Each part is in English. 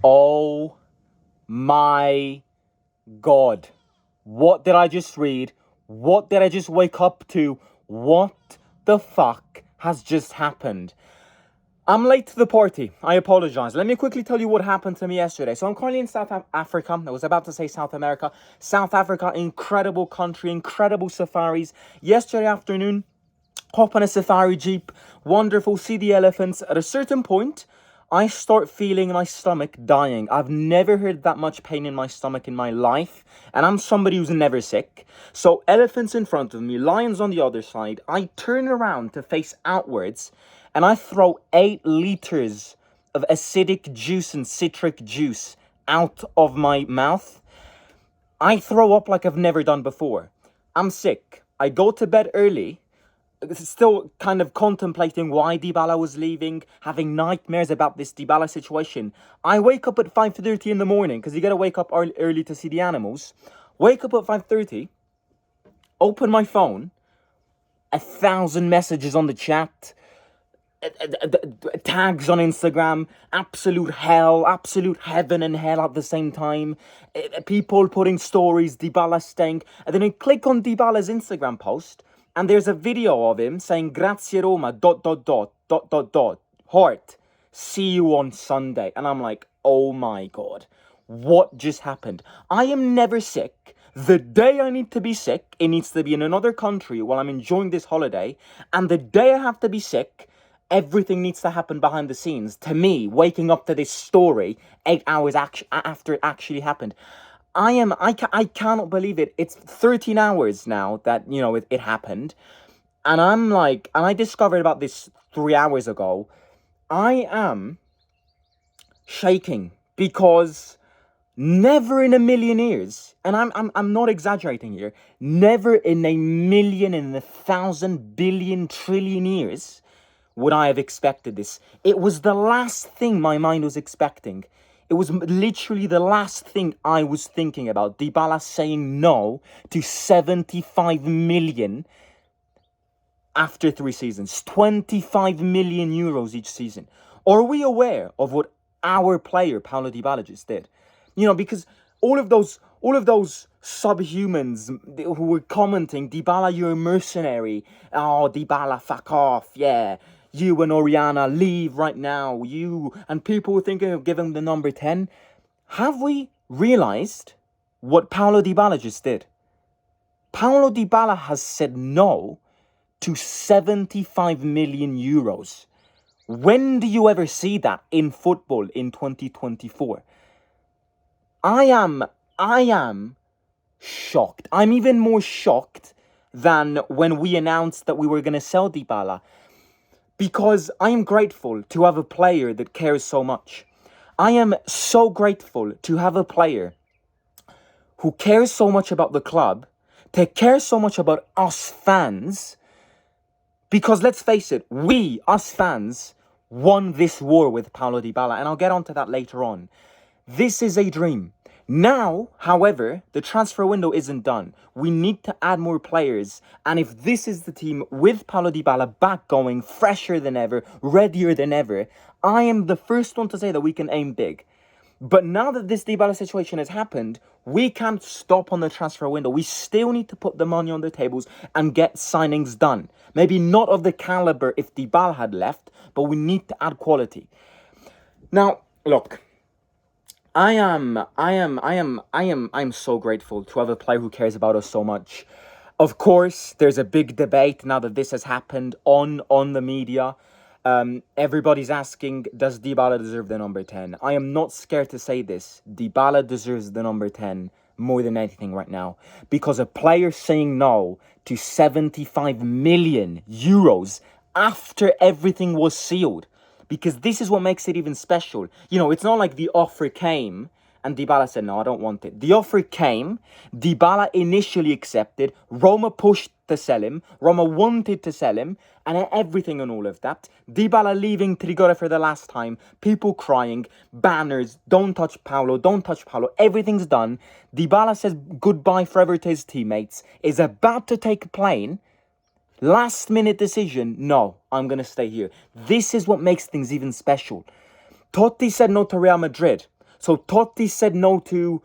Oh my God. What did I just read? What did I just wake up to? What the fuck has just happened? I'm late to the party. I apologize. Let me quickly tell you what happened to me yesterday. So I'm currently in South Africa. I was about to say South America. South Africa, incredible country, incredible safaris. Yesterday afternoon, hop on a safari jeep, wonderful, see the elephants. At a certain point, I start feeling my stomach dying. I've never heard that much pain in my stomach in my life, and I'm somebody who's never sick. So elephants in front of me, lions on the other side. I turn around to face outwards, and I throw 8 liters of acidic juice and citric juice out of my mouth. I throw up like I've never done before. I'm sick. I go to bed early, still kind of contemplating why Dybala was leaving, having nightmares about this Dybala situation. I wake up at 5:30 in the morning, because you gotta wake up early to see the animals. Wake up at 5:30, open my phone, 1,000 messages on the chat, tags on Instagram, absolute hell, absolute heaven and hell at the same time. People putting stories, Dybala staying, and then I click on Dybala's Instagram post, and there's a video of him saying "Grazie Roma, dot dot dot dot dot dot heart. See you on Sunday," and I'm like, oh my God, what just happened? I am never sick. The day I need to be sick, it needs to be in another country while I'm enjoying this holiday, and the day I have to be sick, everything needs to happen behind the scenes. To me, waking up to this story 8 hours after it actually happened, I cannot believe it. It's 13 hours now that, it happened. And I'm like, and I discovered about this 3 hours ago. I am shaking because never in a million years, and I'm not exaggerating here, never in a million, in 1,000 billion trillion years would I have expected this. It was the last thing my mind was expecting. It was literally the last thing I was thinking about. Dybala saying no to 75 million after 3 seasons. 25 million euros each season. Are we aware of what our player, Paulo Dybala, just did? Because all of those subhumans who were commenting, Dybala, you're a mercenary. Oh, Dybala, fuck off. Yeah. You and Oriana, leave right now. You and people were thinking of giving the number 10. Have we realized what Paulo Dybala just did? Paulo Dybala has said no to 75 million euros. When do you ever see that in football in 2024? I am shocked. I'm even more shocked than when we announced that we were going to sell Dybala, because I am grateful to have a player that cares so much. I am so grateful to have a player who cares so much about the club, to care so much about us fans, because let's face it, we, us fans, won this war with Paulo Dybala, and I'll get onto that later on. This is a dream. Now, however, the transfer window isn't done. We need to add more players. And if this is the team with Paulo Dybala back going, fresher than ever, readier than ever, I am the first one to say that we can aim big. But now that this Dybala situation has happened, we can't stop on the transfer window. We still need to put the money on the tables and get signings done. Maybe not of the caliber if Dybala had left, but we need to add quality. Now, look, I'm so grateful to have a player who cares about us so much. Of course, there's a big debate now that this has happened on the media. Everybody's asking, does Dybala deserve the number 10? I am not scared to say this. Dybala deserves the number 10 more than anything right now. Because a player saying no to 75 million euros after everything was sealed, because this is what makes it even special. It's not like the offer came and Dybala said, no, I don't want it. The offer came, Dybala initially accepted, Roma pushed to sell him, Roma wanted to sell him, and everything and all of that. Dybala leaving Trigora for the last time, people crying, banners, don't touch Paulo, everything's done. Dybala says goodbye forever to his teammates, is about to take a plane. Last minute decision, no, I'm going to stay here. This is what makes things even special. Totti said no to Real Madrid. So Totti said no to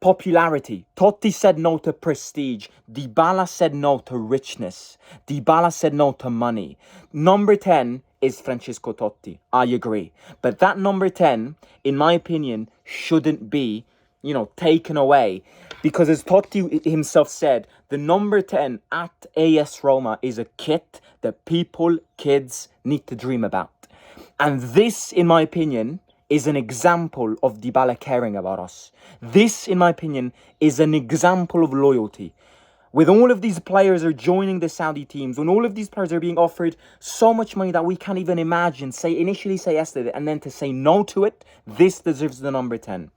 popularity. Totti said no to prestige. Dybala said no to richness. Dybala said no to money. Number 10 is Francesco Totti. I agree. But that number 10, in my opinion, shouldn't be, taken away. Because as Totti himself said, the number 10 at AS Roma is a kit that kids need to dream about. And this, in my opinion, is an example of Dybala caring about us. This, in my opinion, is an example of loyalty. With all of these players are joining the Saudi teams, when all of these players are being offered so much money that we can't even imagine, initially say yes to it, and then to say no to it, this deserves the number 10.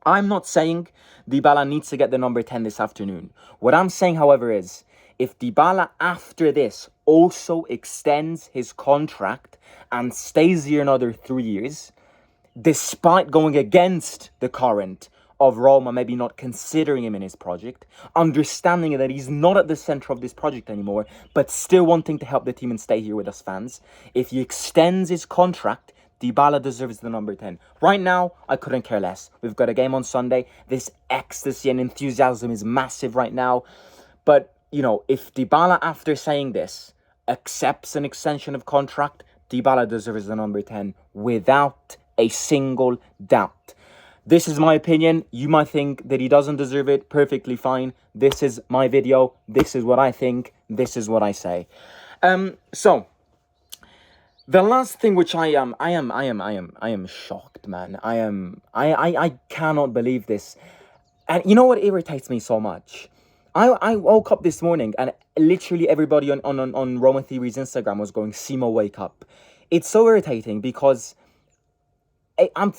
I'm not saying Dybala needs to get the number 10 this afternoon. What I'm saying, however, is if Dybala after this also extends his contract and stays here another 3 years, despite going against the current of Roma, maybe not considering him in his project, understanding that he's not at the center of this project anymore, but still wanting to help the team and stay here with us fans, if he extends his contract, Dybala deserves the number 10. Right now, I couldn't care less. We've got a game on Sunday. This ecstasy and enthusiasm is massive right now. But, if Dybala, after saying this, accepts an extension of contract, Dybala deserves the number 10 without a single doubt. This is my opinion. You might think that he doesn't deserve it. Perfectly fine. This is my video. This is what I think. This is what I say. So the last thing which I am shocked, man. I cannot believe this. And you know what irritates me so much? I woke up this morning and literally everybody on Roma Theory's Instagram was going, Simo, wake up. It's so irritating because I'm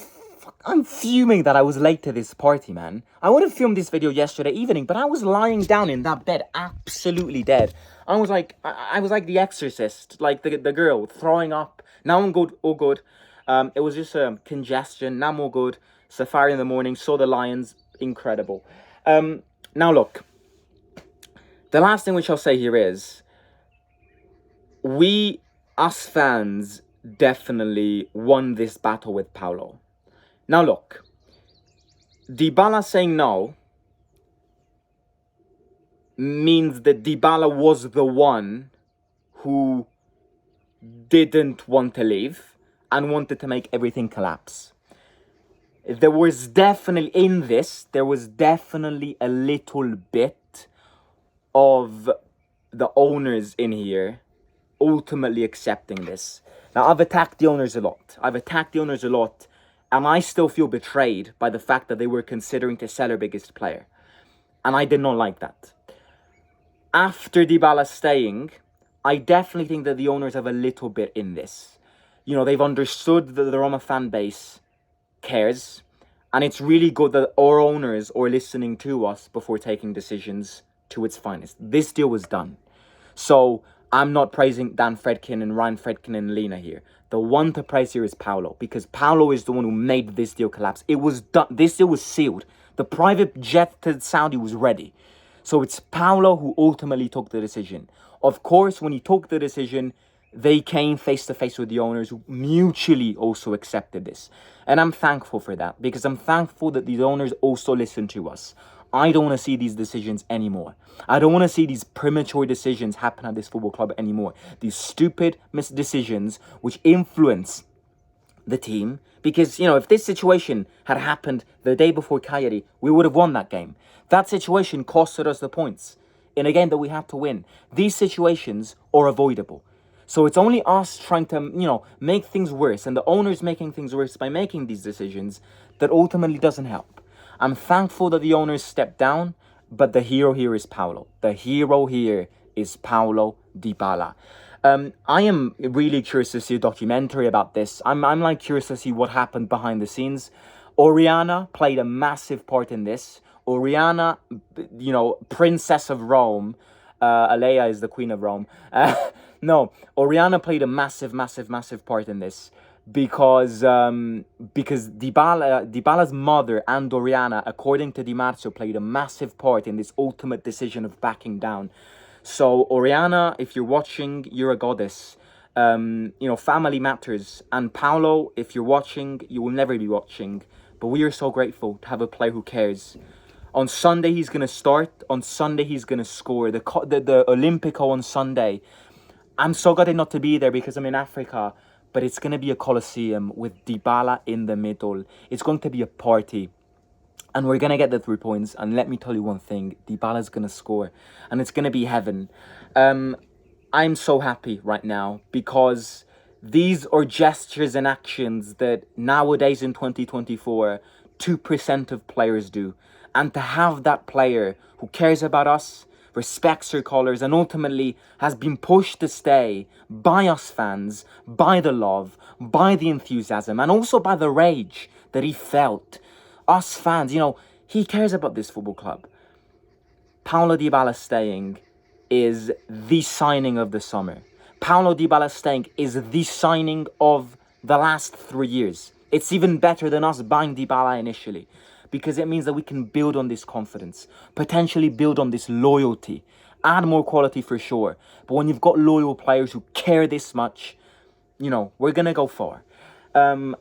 fuming that I was late to this party, man. I would have filmed this video yesterday evening, but I was lying down in that bed, absolutely dead. I was like The Exorcist, like the girl throwing up. Now I'm good, all good. It was just a congestion. Now I'm all good. Safari in the morning, saw the lions, incredible. Now look, the last thing which I'll say here is, us fans, definitely won this battle with Paulo. Now look, Dybala saying no means that Dybala was the one who didn't want to leave and wanted to make everything collapse. There was definitely a little bit of the owners in here ultimately accepting this. Now, I've attacked the owners a lot. And I still feel betrayed by the fact that they were considering to sell their biggest player. And I did not like that. After Dybala staying, I definitely think that the owners have a little bit in this. They've understood that the Roma fan base cares. And it's really good that our owners are listening to us before taking decisions to its finest. This deal was done. So I'm not praising Dan Fredkin and Ryan Fredkin and Lena here. The one to praise here is Paulo, because Paulo is the one who made this deal collapse. It was done. This deal was sealed. The private jet to Saudi was ready. So it's Paulo who ultimately took the decision. Of course, when he took the decision, they came face to face with the owners who mutually also accepted this. And I'm thankful for that, because I'm thankful that these owners also listen to us. I don't want to see these decisions anymore. I don't want to see these premature decisions happen at this football club anymore. These stupid decisions which influence the team. Because, if this situation had happened the day before Cagliari, we would have won that game. That situation costed us the points in a game that we had to win. These situations are avoidable. So it's only us trying to, make things worse, and the owners making things worse by making these decisions that ultimately doesn't help. I'm thankful that the owners stepped down, but the hero here is Paulo. The hero here is Paulo Dybala. I am really curious to see a documentary about this. I'm curious to see what happened behind the scenes. Oriana played a massive part in this. Oriana, Princess of Rome. Alea is the Queen of Rome. No, Oriana played a massive part in this. Because Dybala's mother and Oriana, according to Di Marzio, played a massive part in this ultimate decision of backing down. So Oriana, if you're watching, you're a goddess. Family matters. And Paulo, if you're watching, you will never be watching. But we are so grateful to have a player who cares. On Sunday, he's going to start. On Sunday, he's going to score. The Olympico on Sunday. I'm so gutted not to be there because I'm in Africa. But it's going to be a Colosseum with Dybala in the middle. It's going to be a party. And we're going to get the 3 points. And let me tell you one thing. Dybala's going to score. And it's going to be heaven. I'm so happy right now because these are gestures and actions that nowadays in 2024, 2% of players do. And to have that player who cares about us, respects our colours, and ultimately has been pushed to stay by us fans, by the love, by the enthusiasm, and also by the rage that he felt. Us fans, you know, he cares about this football club. Paulo Dybala staying is the signing of the summer. Paulo Dybala staying is the signing of the last 3 years. It's even better than us buying Dybala initially because it means that we can build on this confidence, potentially build on this loyalty, add more quality for sure. But when you've got loyal players who care this much, you know, we're going to go far. I'm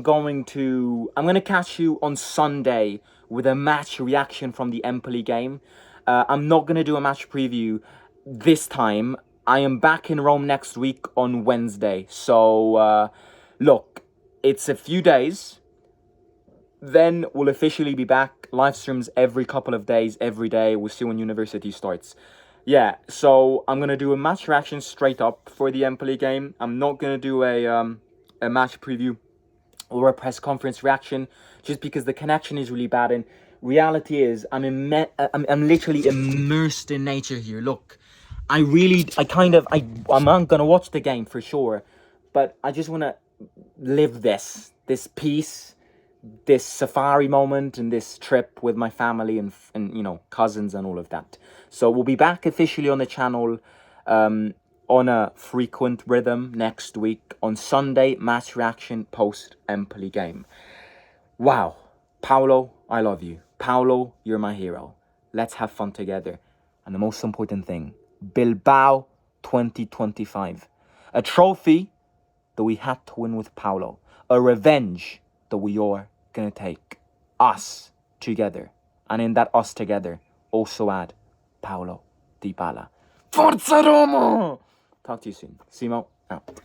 going to catch you on Sunday with a match reaction from the Empoli game. I'm not going to do a match preview this time. I am back in Rome next week on Wednesday. So, look, it's a few days. Then we'll officially be back. Live streams every couple of days, every day. We'll see when university starts. Yeah, so I'm going to do a match reaction straight up for the Empoli game. I'm not going to do a match preview or a press conference reaction just because the connection is really bad. And reality is I'm literally immersed in nature here. Look, I'm not going to watch the game for sure. But I just want to live this peace, this safari moment and this trip with my family and you know, cousins and all of that. So we'll be back officially on the channel on a frequent rhythm next week on Sunday, match reaction post Empoli game. Wow. Paulo, I love you. Paulo, you're my hero. Let's have fun together. And the most important thing, Bilbao 2025. A trophy that we had to win with Paulo. A revenge that we are going to take. Us together. And in that us together, also add Paulo Dybala. Forza Roma! Talk to you soon. Simo, out.